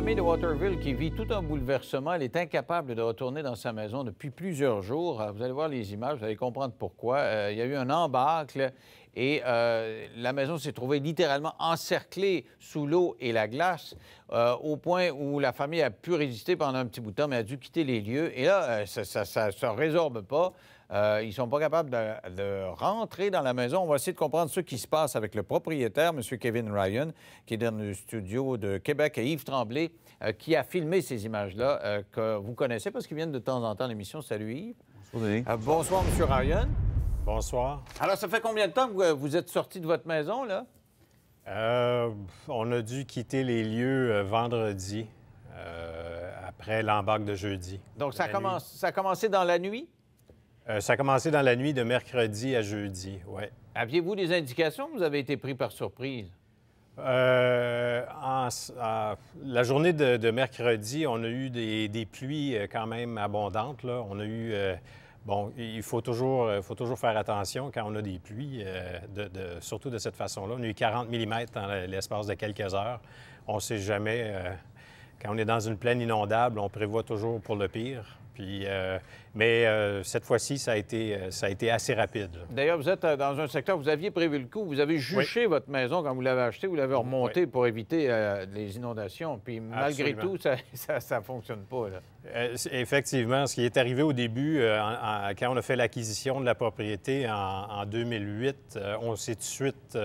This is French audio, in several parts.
famille de Waterville qui vit tout un bouleversement. Elle est incapable de retourner dans sa maison depuis plusieurs jours. Vous allez voir les images, vous allez comprendre pourquoi. Il y a eu un embâcle et la maison s'est trouvée littéralement encerclée sous l'eau et la glace au point où la famille a pu résister pendant un petit bout de temps, mais a dû quitter les lieux. Et là, ça ne se résorbe pas. Ils ne sont pas capables de rentrer dans la maison. On va essayer de comprendre ce qui se passe avec le propriétaire, M. Kevin Ryan, qui est dans le studio de Québec, et Yves Tremblay, qui a filmé ces images-là, que vous connaissez parce qu'ils viennent de temps en temps à l'émission. Salut Yves. Bonsoir, Bonsoir, M. Ryan. Bonsoir. Alors, ça fait combien de temps que vous êtes sorti de votre maison, là? On a dû quitter les lieux vendredi, après l'embarque de jeudi. Donc, ça a commencé dans la nuit? Ça a commencé dans la nuit de mercredi à jeudi, oui. Aviez-vous des indications ou vous avez été pris par surprise? La journée de mercredi, on a eu des pluies quand même abondantes, là. On a eu... Bon, il faut toujours faire attention quand on a des pluies, surtout de cette façon-là. On a eu 40 mm dans l'espace de quelques heures. On ne sait jamais. Quand on est dans une plaine inondable, on prévoit toujours pour le pire. Puis, mais cette fois-ci, ça a été assez rapide. D'ailleurs, vous êtes dans un secteur, vous aviez prévu le coup, vous avez juché votre maison quand vous l'avez achetée, vous l'avez remontée pour éviter les inondations. Puis malgré tout, ça ne fonctionne pas, là. Effectivement, ce qui est arrivé au début, quand on a fait l'acquisition de la propriété en 2008, on s'est tout de suite...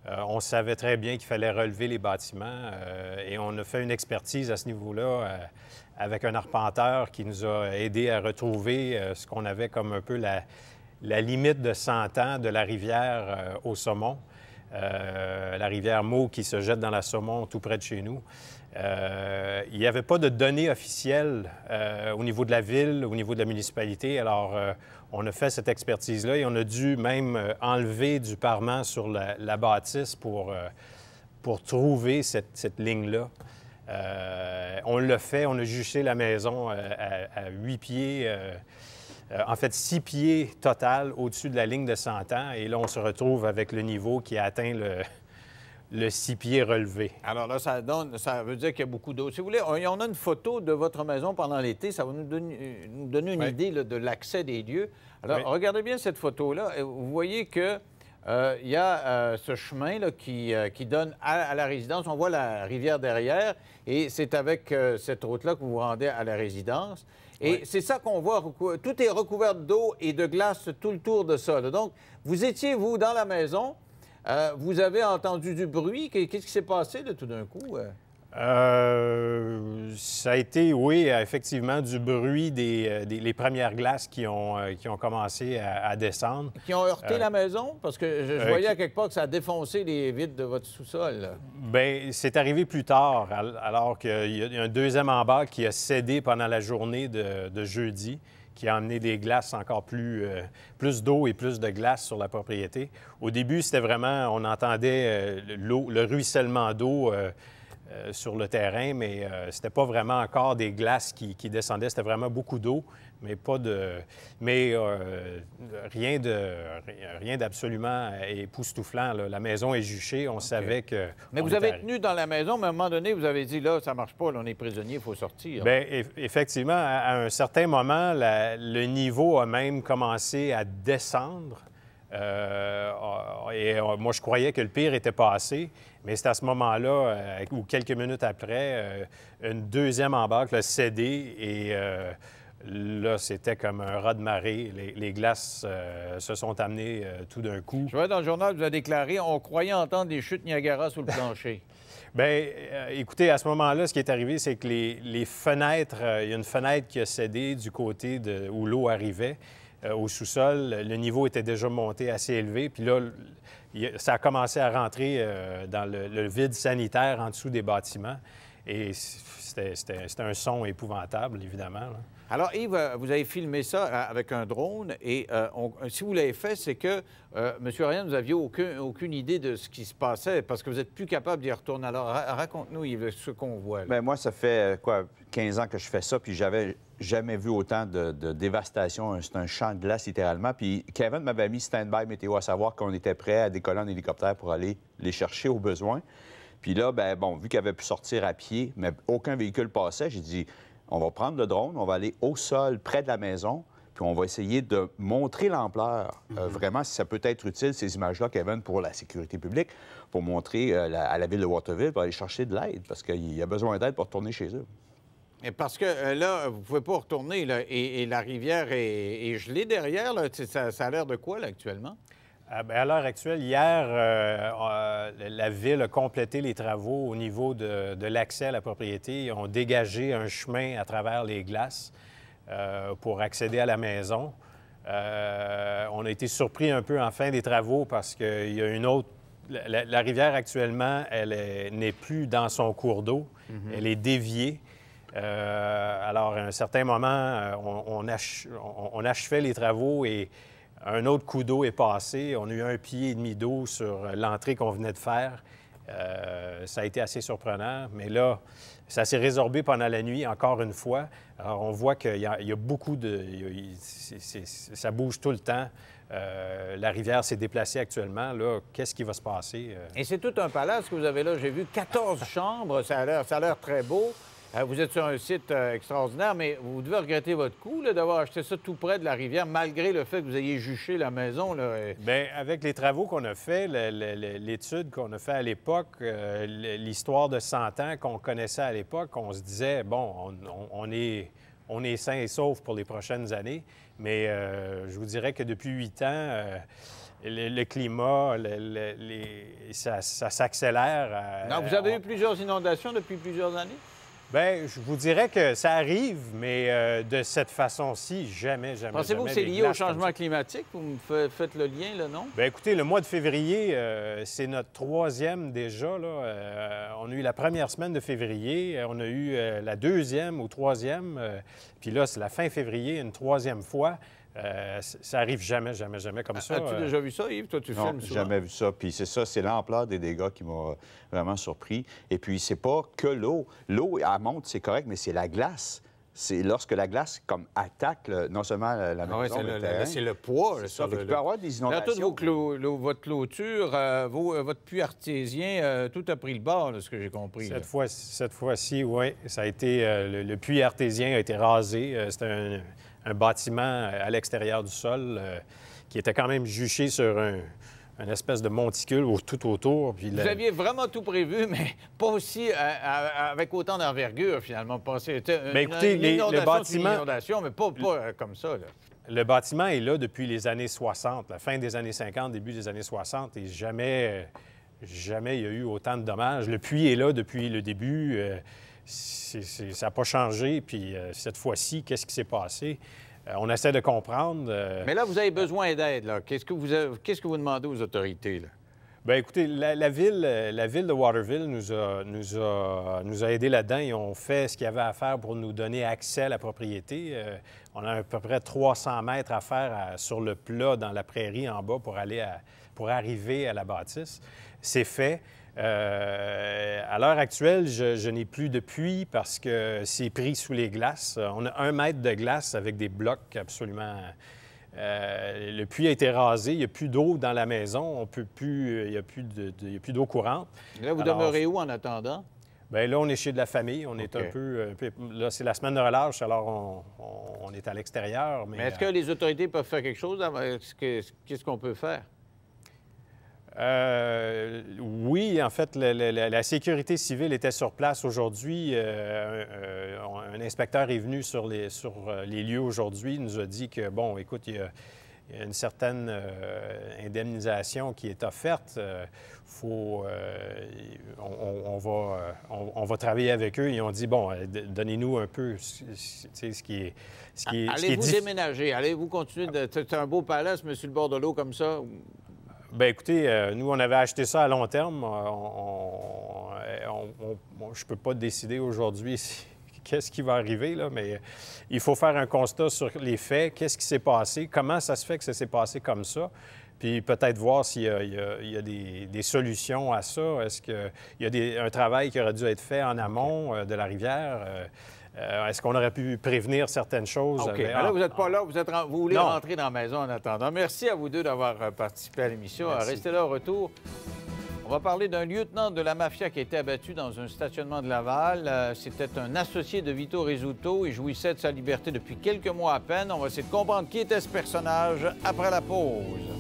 on savait très bien qu'il fallait relever les bâtiments et on a fait une expertise à ce niveau-là avec un arpenteur qui nous a aidé à retrouver ce qu'on avait comme un peu la limite de 100 ans de la rivière au Saumon, la rivière Meaux qui se jette dans la Saumon tout près de chez nous. Il n'y avait pas de données officielles au niveau de la ville, au niveau de la municipalité. Alors, on a fait cette expertise-là et on a dû même enlever du parement sur la bâtisse pour trouver cette ligne-là. On l'a fait, on a juché la maison à 8 pieds, en fait 6 pieds total au-dessus de la ligne de 100 ans. Et là, on se retrouve avec le niveau qui a atteint le 6 pieds relevé. Alors là, ça veut dire qu'il y a beaucoup d'eau. Si vous voulez, on a une photo de votre maison pendant l'été. Ça va nous donner une idée là, de l'accès des lieux. Alors, regardez bien cette photo-là. Vous voyez que il y a ce chemin là, qui donne à la résidence. On voit la rivière derrière et c'est avec cette route-là que vous vous rendez à la résidence. Et c'est ça qu'on voit. Tout est recouvert d'eau et de glace tout le tour de ça, là. Donc, vous étiez, vous, dans la maison. Vous avez entendu du bruit. Qu'est-ce qui s'est passé là, tout d'un coup? Ça a été, oui, effectivement, du bruit les premières glaces qui ont commencé à descendre. Qui ont heurté la maison? Parce que je voyais à quelque part que ça a défoncé les vitres de votre sous-sol. Bien, c'est arrivé plus tard, alors qu'il y a un deuxième embarque qui a cédé pendant la journée de jeudi, qui a amené des glaces encore plus d'eau et plus de glace sur la propriété. Au début, c'était vraiment, on entendait le ruissellement d'eau sur le terrain, mais c'était pas vraiment encore des glaces qui descendaient, c'était vraiment beaucoup d'eau, mais rien d'absolument époustouflant, là. La maison est juchée, on savait que... Mais vous avez tenu dans la maison, mais à un moment donné, vous avez dit, là, ça marche pas, là, on est prisonnier, il faut sortir. Bien, effectivement, à un certain moment, le niveau a même commencé à descendre. Moi, je croyais que le pire était passé, mais c'est à ce moment-là, ou quelques minutes après, une deuxième embarque a cédé et là, c'était comme un raz de marée. Les glaces se sont amenées tout d'un coup. Je vois dans le journal, vous avez déclaré, on croyait entendre des chutes Niagara sous le plancher. Bien, écoutez, à ce moment-là, ce qui est arrivé, c'est que les fenêtres, il y a une fenêtre qui a cédé du côté où l'eau arrivait. Au sous-sol, le niveau était déjà monté assez élevé. Puis là, ça a commencé à rentrer dans le vide sanitaire en dessous des bâtiments. Et c'était un son épouvantable, évidemment, là. Alors, Yves, vous avez filmé ça avec un drone et si vous l'avez fait, c'est que, M. Ryan, vous n'aviez aucune idée de ce qui se passait parce que vous n'êtes plus capable d'y retourner. Alors, raconte-nous, Yves, ce qu'on voit, là. Bien, moi, ça fait, 15 ans que je fais ça, puis j'avais jamais vu autant de dévastation. C'est un champ de glace, littéralement. Puis Kevin m'avait mis stand-by météo, à savoir qu'on était prêt à décoller en hélicoptère pour aller les chercher au besoin. Puis là, ben bon, vu qu'il avait pu sortir à pied, mais aucun véhicule passait, j'ai dit, on va prendre le drone, on va aller au sol, près de la maison, puis on va essayer de montrer l'ampleur. Vraiment, si ça peut être utile, ces images-là, Kevin, pour la sécurité publique, pour montrer à la ville de Waterville, pour aller chercher de l'aide, parce qu'il y a besoin d'aide pour retourner chez eux. Et parce que là, vous ne pouvez pas retourner, là, et la rivière est gelée derrière. Là. Ça a l'air de quoi, là, actuellement? Bien, à l'heure actuelle, hier, la Ville a complété les travaux au niveau de l'accès à la propriété. Ils ont dégagé un chemin à travers les glaces pour accéder à la maison. On a été surpris un peu en fin des travaux parce qu'il y a une autre... La rivière, actuellement, elle n'est plus dans son cours d'eau. Elle est déviée. Alors, à un certain moment, on achevait les travaux et un autre coup d'eau est passé. On a eu 1,5 pied d'eau sur l'entrée qu'on venait de faire. Ça a été assez surprenant, mais là, ça s'est résorbé pendant la nuit, encore une fois. Alors, on voit qu'il y a beaucoup de... ça bouge tout le temps. La rivière s'est déplacée actuellement. Là, qu'est-ce qui va se passer? Et c'est tout un palace que vous avez là. J'ai vu 14 chambres. Ça a l'air très beau. Vous êtes sur un site extraordinaire, mais vous devez regretter votre coup d'avoir acheté ça tout près de la rivière, malgré le fait que vous ayez juché la maison. Là. Bien, avec les travaux qu'on a faits, l'étude qu'on a faite à l'époque, l'histoire de 100 ans qu'on connaissait à l'époque, on se disait, bon, on est sain et sauf pour les prochaines années, mais je vous dirais que depuis 8 ans... le climat, ça s'accélère. Non, vous avez eu plusieurs inondations depuis plusieurs années? Bien, je vous dirais que ça arrive, mais de cette façon-ci, jamais. Pensez-vous que c'est lié au changement climatique? Vous me faites le lien, là, non? Bien, écoutez, le mois de février, c'est notre 3e déjà. Là. On a eu la première semaine de février, on a eu la 2e ou 3e, puis là, c'est la fin février, une 3e fois. Ça arrive jamais comme ça. As-tu déjà vu ça, Yves? Toi, tu filmes souvent. Jamais vu ça. Puis c'est ça, c'est l'ampleur des dégâts qui m'a vraiment surpris. Et puis, c'est pas que l'eau. L'eau, elle monte, c'est correct, mais c'est la glace. C'est lorsque la glace, comme, attaque non seulement la maison, le terrain. C'est le poids. C'est ça. Il peut y avoir des inondations. Votre clôture, votre puits artésien, tout a pris le bord, là, ce que j'ai compris. Cette fois-ci, oui. Ça a été... le puits artésien a été rasé. C'était un bâtiment à l'extérieur du sol qui était quand même juché sur une espèce de monticule tout autour. Puis vous aviez vraiment tout prévu, mais pas aussi avec autant d'envergure, finalement. Bien, écoutez, le bâtiment... une inondation, mais pas comme ça, là. Le bâtiment est là depuis les années 60, la fin des années 50, début des années 60, et jamais il y a eu autant de dommages. Le puits est là depuis le début. Ça n'a pas changé. Puis cette fois-ci, qu'est-ce qui s'est passé? On essaie de comprendre. Mais là, vous avez besoin d'aide. Qu'est-ce que vous demandez aux autorités? Là? Bien, écoutez, la ville de Waterville nous a aidés là-dedans. Ils ont fait ce qu'il y avait à faire pour nous donner accès à la propriété. On a à peu près 300 mètres à faire sur le plat dans la prairie en bas pour arriver à la bâtisse. C'est fait. À l'heure actuelle, je n'ai plus de puits parce que c'est pris sous les glaces. On a 1 mètre de glace avec des blocs absolument... le puits a été rasé, il n'y a plus d'eau dans la maison, il n'y a plus d'eau courante. Et là, vous demeurez où en attendant? Bien là, on est chez de la famille, on est un peu... Là, c'est la semaine de relâche, alors on est à l'extérieur. Mais est-ce que les autorités peuvent faire quelque chose? Qu'est-ce qu'on peut faire? Oui, en fait, la sécurité civile était sur place aujourd'hui. Un inspecteur est venu sur les lieux aujourd'hui. Il nous a dit que, bon, écoute, il y a une certaine indemnisation qui est offerte. On va travailler avec eux. Ils ont dit, bon, donnez-nous un peu ce qui est allez-vous déménager? Allez-vous continuer de... C'est un beau palace, mais sur le bord de l'eau comme ça? Bien, écoutez, nous, on avait acheté ça à long terme. Je ne peux pas décider aujourd'hui qu'est-ce qui va arriver, là, mais il faut faire un constat sur les faits. Qu'est-ce qui s'est passé? Comment ça se fait que ça s'est passé comme ça? Puis peut-être voir s'il y a des solutions à ça. Est-ce qu'il y a un travail qui aurait dû être fait en amont de la rivière? Est-ce qu'on aurait pu prévenir certaines choses? OK. Là, vous n'êtes pas là. Vous voulez rentrer dans la maison en attendant. Merci à vous deux d'avoir participé à l'émission. Restez là au retour. On va parler d'un lieutenant de la mafia qui a été abattu dans un stationnement de Laval. C'était un associé de Vito Rizzuto. Il jouissait de sa liberté depuis quelques mois à peine. On va essayer de comprendre qui était ce personnage après la pause.